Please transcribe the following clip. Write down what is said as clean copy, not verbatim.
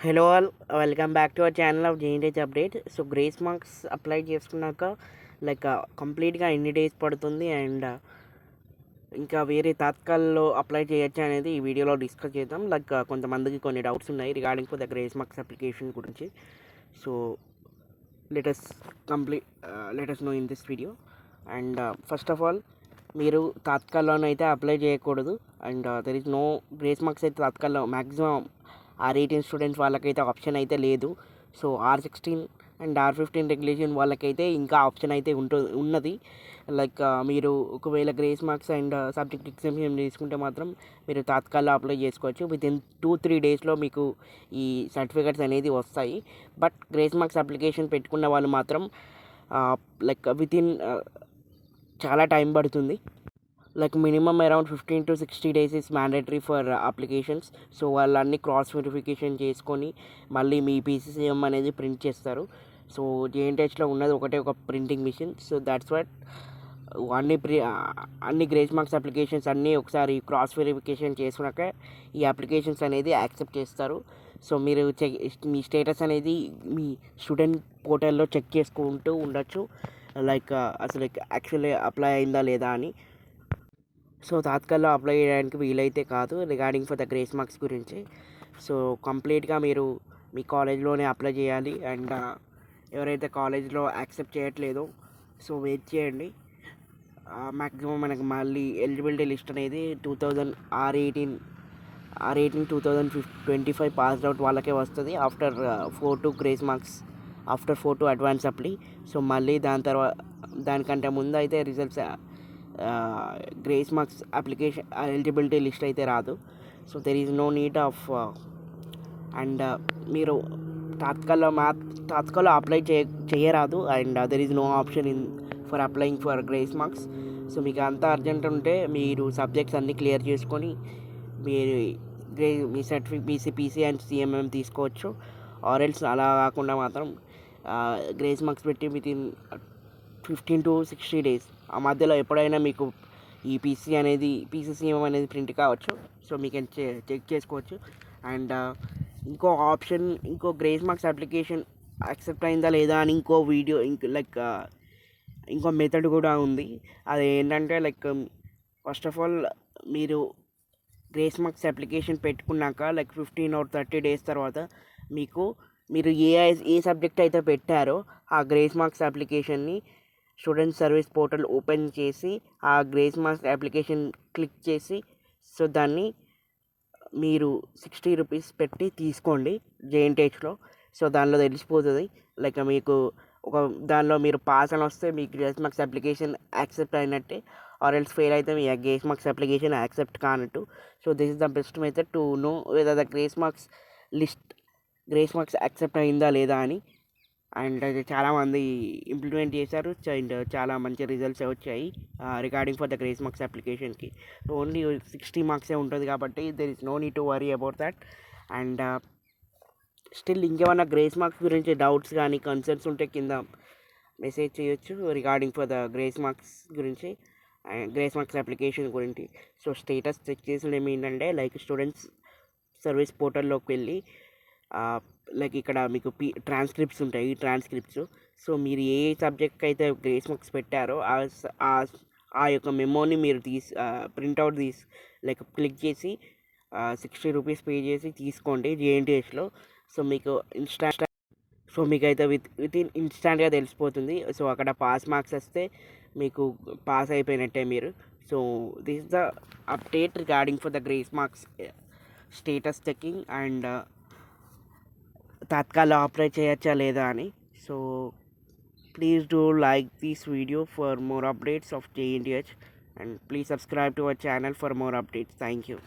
Hello all, welcome back to our channel of JNTH update. So grace marks apply చేసుకున్నాక like కంప్లీట్గా ఎన్ని days పడుతుంది and ఇంకా వేరే తాత్కాల్లో అప్లై చేయొచ్చా అనేది ఈ వీడియోలో డిస్కస్ చేద్దాం. లైక్ కొంతమందికి కొన్ని డౌట్స్ ఉన్నాయి regarding for the grace marks application గురించి. So let's let's know in this video. And first of all, మీరు తాత్కాల్లోనైతే అప్లై చేయకూడదు. And there is no grace marks అయితే తాత్కాల్లో మ్యాక్సిమం R18 స్టూడెంట్స్ వాళ్ళకైతే ఆప్షన్ అయితే లేదు. So R16 and R15 regulation వాళ్ళకైతే ఇంకా ఆప్షన్ అయితే ఉన్నది. లైక్ మీరు ఒకవేళ grace marks and subject exemption తీసుకుంటే మాత్రం మీరు తాత్కాల్లో అప్లై చేసుకోవచ్చు. వితిన్ 2-3 డేస్లో మీకు ఈ సర్టిఫికెట్స్ అనేది వస్తాయి. బట్ గ్రేస్ మార్క్స్ అప్లికేషన్ పెట్టుకున్న వాళ్ళు మాత్రం లైక్ వితిన్ చాలా టైం పడుతుంది. Like minimum around 15-60 days is mandatory for applications. So వాళ్ళన్నీ క్రాస్ వెరిఫికేషన్ చేసుకొని మళ్ళీ మీ పీసీసీఎం అనేది ప్రింట్ చేస్తారు. సో జేఎన్టీహెచ్లో ఉన్నది ఒక printing machine. So that's what అన్ని గ్రేస్ మార్క్స్ అప్లికేషన్స్ అన్నీ ఒకసారి క్రాస్ వెరిఫికేషన్ చేసుకున్నాక ఈ అప్లికేషన్స్ అనేది యాక్సెప్ట్ చేస్తారు. సో మీరు మీ స్టేటస్ అనేది మీ స్టూడెంట్ పోర్టల్లో చెక్ చేసుకుంటూ ఉండొచ్చు. లైక్ అసలు యాక్చువల్లీ అప్లై అయిందా లేదా అని. సో తాత్కాల్లో అప్లై చేయడానికి వీలైతే కాదు regarding for the grace marks గురించి. సో కంప్లీట్గా మీరు మీ కాలేజ్లోనే అప్లై చేయాలి. అండ్ ఎవరైతే కాలేజ్లో యాక్సెప్ట్ చేయట్లేదో సో వెయిట్ చేయండి. మ్యాక్సిమం మనకు మళ్ళీ ఎలిజిబిలిటీ లిస్ట్ అనేది 2025 పాస్డ్ అవుట్ వాళ్ళకే వస్తుంది. After 4 grace marks, after 4 advance apply. So మళ్ళీ దానికంటే ముందు అయితే results grace marks application eligibility list అయితే రాదు. So there is no need of and మీరు తాత్కాల్లో అప్లై చేయరాదు. And there is no option for applying for grace marks. So మీకు అంత అర్జెంట్ ఉంటే మీరు సబ్జెక్ట్స్ అన్నీ క్లియర్ చేసుకొని మీరు మీ పీసీ అండ్ సిఎంఎం తీసుకోవచ్చు. ఆర్ఎల్స్ అలా కాకుండా మాత్రం గ్రేస్ మార్క్స్ పెట్టి వితిన్ 15-60 డేస్ ఆ మధ్యలో ఎప్పుడైనా మీకు ఈ పీసీసీఎం అనేది ప్రింట్ కావచ్చు. సో మీకు చెక్ చేసుకోవచ్చు. అండ్ ఇంకో గ్రేస్ మార్క్స్ అప్లికేషన్ యాక్సెప్ట్ అయిందా లేదా అని ఇంకో మెథడ్ కూడా ఉంది. అది ఏంటంటే లైక్ ఫస్ట్ ఆఫ్ ఆల్ మీరు గ్రేస్ మార్క్స్ అప్లికేషన్ పెట్టుకున్నాక లైక్ 15-30 డేస్ తర్వాత మీరు ఏ సబ్జెక్ట్ అయితే పెట్టారో ఆ గ్రేస్ మార్క్స్ అప్లికేషన్ని స్టూడెంట్ సర్వీస్ పోర్టల్ ఓపెన్ చేసి ఆ గ్రేస్ మార్క్స్ అప్లికేషన్ క్లిక్ చేసి సో దాన్ని మీరు 60 రూపీస్ పెట్టి తీసుకోండి జేఎన్టీహెచ్లో. సో దానిలో తెలిసిపోతుంది. లైక్ మీకు దానిలో మీరు పాస్ అని వస్తే మీ గ్రేస్ మార్క్స్ అప్లికేషన్ యాక్సెప్ట్ అయినట్టే. ఆర్ ఎల్స్ ఫెయిల్ అయితే మీ గ్రేస్ మార్క్స్ అప్లికేషన్ యాక్సెప్ట్ కానట్టు. So this is the best method to know whether the grace marks accept అయిందా లేదా అని. అండ్ అది చాలామంది ఇంప్లిమెంట్ చేశారు అండ్ చాలా మంచి రిజల్ట్స్ వచ్చాయి regarding for the grace marks అప్లికేషన్కి. ఓన్లీ 60 మార్క్సే ఉంటుంది కాబట్టి there is no need to worry about that. And still ఇంకేమైనా గ్రేస్ మార్క్స్ గురించి డౌట్స్ కానీ కన్సర్న్స్ ఉంటే కింద మెసేజ్ చేయొచ్చు regarding for the grace marks గురించి, గ్రేస్ మార్క్స్ అప్లికేషన్ గురించి. సో స్టేటస్ చెక్ చేసిన ఏంటంటే లైక్ స్టూడెంట్స్ సర్వీస్ పోర్టల్లోకి వెళ్ళి లైక్ ఇక్కడ మీకు ట్రాన్స్క్రిప్ట్స్ ఉంటాయి. ఈ ట్రాన్స్క్రిప్ట్స్ సో మీరు ఏ సబ్జెక్ట్కి అయితే గ్రేస్ మార్క్స్ పెట్టారో ఆ యొక్క మెమోని మీరు ప్రింట్అవుట్ లైక్ క్లిక్ చేసి 60 రూపీస్ పే చేసి తీసుకోండి జేఎన్టీహెచ్లో. సో మీకైతే వితిన్ ఇన్స్టాంట్గా తెలిసిపోతుంది. సో అక్కడ పాస్ మార్క్స్ వస్తే మీకు పాస్ అయిపోయినట్టే మీరు. So this the update regarding for the grace marks status checking and తాత్కాల్లో అప్లై చేయొచ్చా లేదా అని. So please do like this video for more updates of JNTH and please subscribe to our channel for more updates. Thank you.